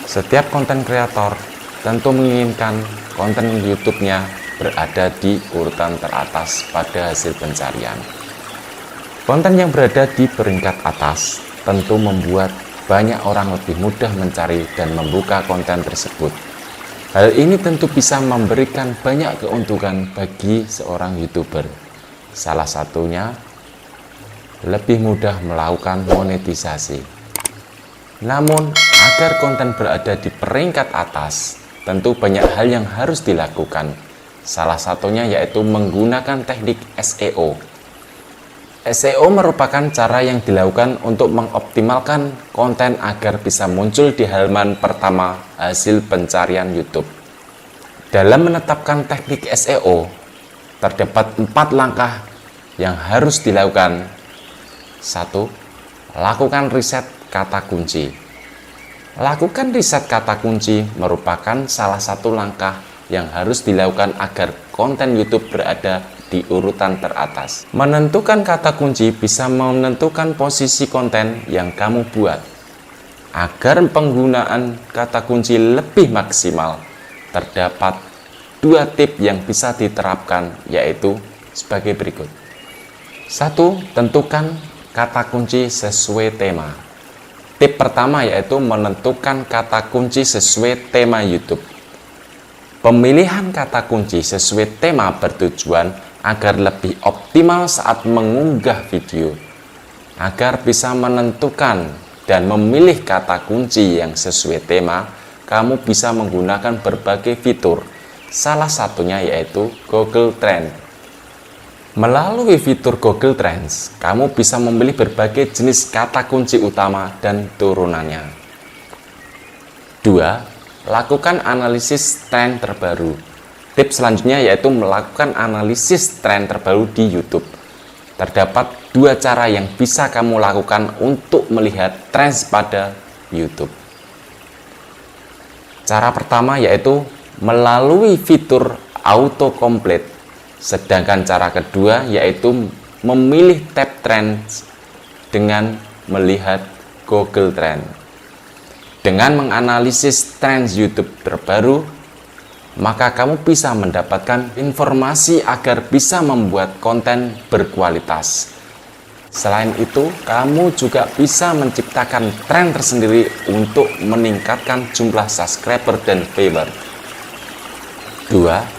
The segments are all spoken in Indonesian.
Setiap konten kreator tentu menginginkan konten YouTube-nya berada di urutan teratas pada hasil pencarian. Konten yang berada di peringkat atas tentu membuat banyak orang lebih mudah mencari dan membuka konten tersebut. Hal ini tentu bisa memberikan banyak keuntungan bagi seorang YouTuber. Salah satunya, lebih mudah melakukan monetisasi. Namun, agar konten berada di peringkat atas, tentu banyak hal yang harus dilakukan. Salah satunya yaitu menggunakan teknik SEO. SEO merupakan cara yang dilakukan untuk mengoptimalkan konten agar bisa muncul di halaman pertama hasil pencarian YouTube. Dalam menetapkan teknik SEO, terdapat 4 langkah yang harus dilakukan. 1. Lakukan riset kata kunci. Lakukan riset kata kunci merupakan salah satu langkah yang harus dilakukan agar konten YouTube berada di urutan teratas. Menentukan kata kunci bisa menentukan posisi konten yang kamu buat. Agar penggunaan kata kunci lebih maksimal, terdapat 2 tips yang bisa diterapkan, yaitu sebagai berikut. 1. Tentukan kata kunci sesuai tema. Tip pertama yaitu menentukan kata kunci sesuai tema YouTube. Pemilihan kata kunci sesuai tema bertujuan agar lebih optimal saat mengunggah video. Agar bisa menentukan dan memilih kata kunci yang sesuai tema, kamu bisa menggunakan berbagai fitur. Salah satunya yaitu Google Trends. Melalui fitur Google Trends, kamu bisa memilih berbagai jenis kata kunci utama dan turunannya. 2. Lakukan analisis tren terbaru. Tips selanjutnya yaitu melakukan analisis tren terbaru di YouTube. Terdapat 2 cara yang bisa kamu lakukan untuk melihat tren pada YouTube. Cara pertama yaitu melalui fitur autocomplete. Sedangkan cara kedua yaitu memilih tab Trends dengan melihat Google Trends. Dengan menganalisis trends YouTube terbaru, maka kamu bisa mendapatkan informasi agar bisa membuat konten berkualitas. Selain itu, kamu juga bisa menciptakan tren tersendiri untuk meningkatkan jumlah subscriber dan viewer. 2.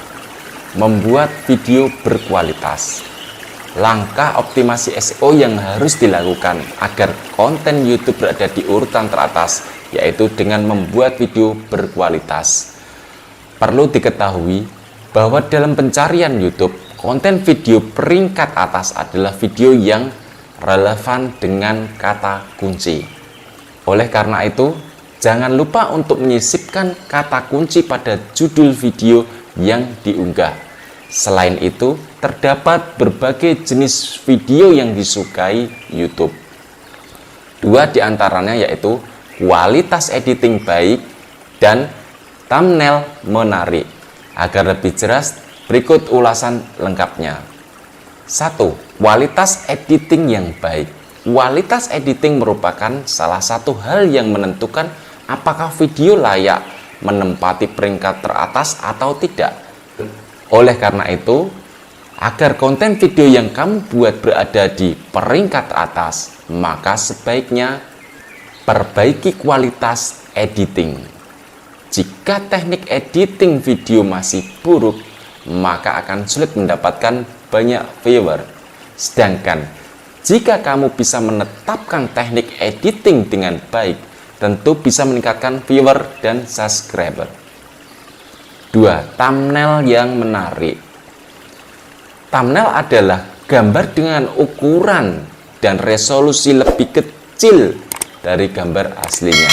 Membuat video berkualitas. Langkah optimasi SEO yang harus dilakukan agar konten YouTube berada di urutan teratas, yaitu dengan membuat video berkualitas. Perlu diketahui bahwa dalam pencarian YouTube, konten video peringkat atas adalah video yang relevan dengan kata kunci. Oleh karena itu, jangan lupa untuk menyisipkan kata kunci pada judul video yang diunggah. Selain itu, terdapat berbagai jenis video yang disukai YouTube. 2 diantaranya yaitu kualitas editing baik dan thumbnail menarik. Agar lebih jelas, berikut ulasan lengkapnya. 1. Kualitas editing yang baik. Kualitas editing merupakan salah satu hal yang menentukan apakah video layak menempati peringkat teratas atau tidak. Oleh karena itu, agar konten video yang kamu buat berada di peringkat teratas, maka sebaiknya perbaiki kualitas editing. Jika teknik editing video masih buruk, maka akan sulit mendapatkan banyak viewer. Sedangkan jika kamu bisa menetapkan teknik editing dengan baik, tentu bisa meningkatkan viewer dan subscriber. 2. Thumbnail yang menarik. Thumbnail adalah gambar dengan ukuran dan resolusi lebih kecil dari gambar aslinya.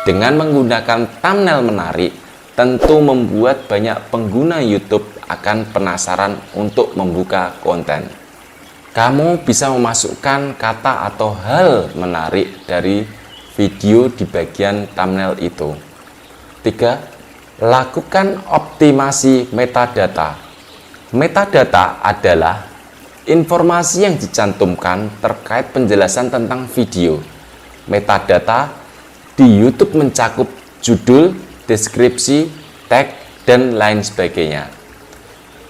Dengan menggunakan thumbnail menarik, tentu membuat banyak pengguna YouTube akan penasaran untuk membuka konten. Kamu bisa memasukkan kata atau hal menarik dari video di bagian thumbnail itu. 3. Lakukan optimasi metadata. Metadata adalah informasi yang dicantumkan terkait penjelasan tentang video. Metadata di YouTube mencakup judul, deskripsi, tag, dan lain sebagainya.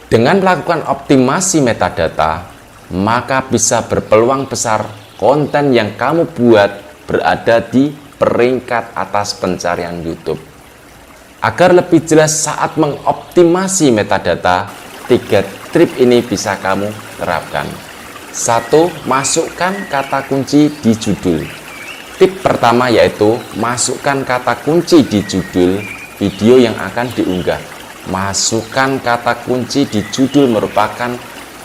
Dengan melakukan optimasi metadata, maka bisa berpeluang besar konten yang kamu buat berada di peringkat atas pencarian YouTube. Agar lebih jelas saat mengoptimasi metadata, 3 trik ini bisa kamu terapkan. 1. Masukkan kata kunci di judul. Tip pertama yaitu masukkan kata kunci di judul video yang akan diunggah. Masukkan kata kunci di judul merupakan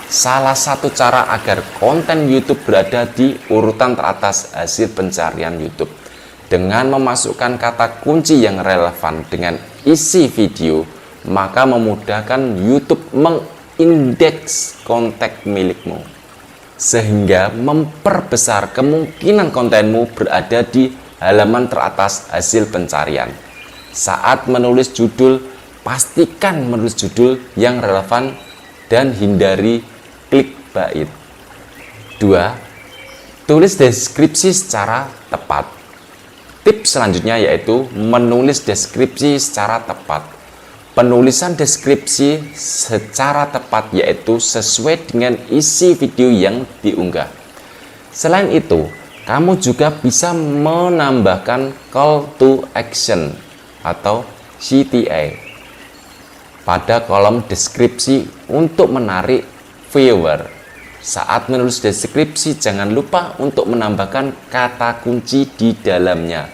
salah satu cara agar konten YouTube berada di urutan teratas hasil pencarian YouTube. Dengan memasukkan kata kunci yang relevan dengan isi video, maka memudahkan YouTube mengindeks konten milikmu, sehingga memperbesar kemungkinan kontenmu berada di halaman teratas hasil pencarian. Saat menulis judul, pastikan menulis judul yang relevan dan hindari clickbait. 2. Tulis deskripsi secara tepat. Tips selanjutnya yaitu menulis deskripsi secara tepat. Penulisan deskripsi secara tepat yaitu sesuai dengan isi video yang diunggah. Selain itu, kamu juga bisa menambahkan call to action atau CTA pada kolom deskripsi untuk menarik viewer. Saat menulis deskripsi, jangan lupa untuk menambahkan kata kunci di dalamnya.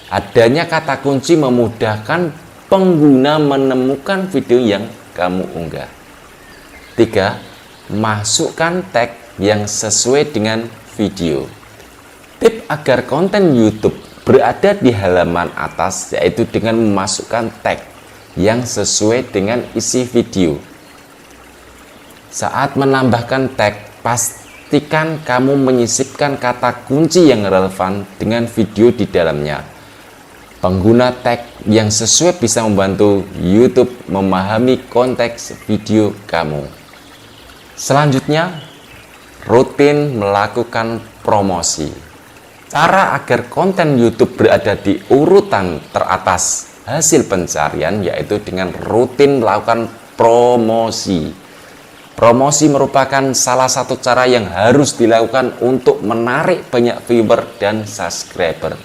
Adanya kata kunci memudahkan pengguna menemukan video yang kamu unggah. 3. Masukkan tag yang sesuai dengan video. Tip agar konten YouTube berada di halaman atas yaitu dengan memasukkan tag yang sesuai dengan isi video. Saat menambahkan tag, pastikan kamu menyisipkan kata kunci yang relevan dengan video di dalamnya. Pengguna tag yang sesuai bisa membantu YouTube memahami konteks video kamu. Selanjutnya, rutin melakukan promosi. Cara agar konten YouTube berada di urutan teratas hasil pencarian yaitu dengan rutin melakukan promosi. Promosi merupakan salah satu cara yang harus dilakukan untuk menarik banyak viewer dan subscriber.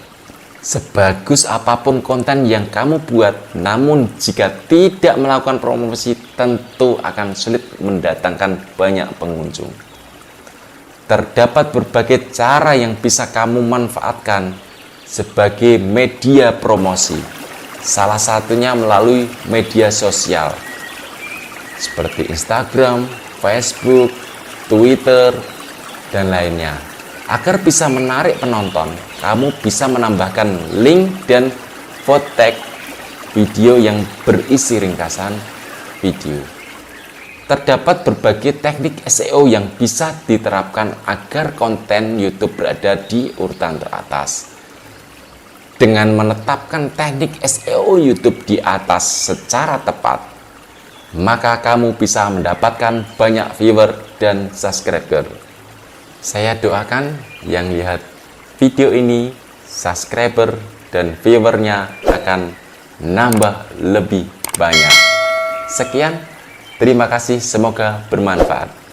Sebagus apapun konten yang kamu buat, namun jika tidak melakukan promosi, tentu akan sulit mendatangkan banyak pengunjung. Terdapat berbagai cara yang bisa kamu manfaatkan sebagai media promosi. Salah satunya melalui media sosial seperti Instagram, Facebook, Twitter, dan lainnya. Agar bisa menarik penonton, kamu bisa menambahkan link dan foto tag video yang berisi ringkasan video. Terdapat berbagai teknik SEO yang bisa diterapkan agar konten YouTube berada di urutan teratas. Dengan menetapkan teknik SEO YouTube di atas secara tepat, maka kamu bisa mendapatkan banyak viewer dan subscriber. Saya doakan yang lihat video ini, subscriber dan viewernya akan nambah lebih banyak. Sekian, terima kasih, semoga bermanfaat.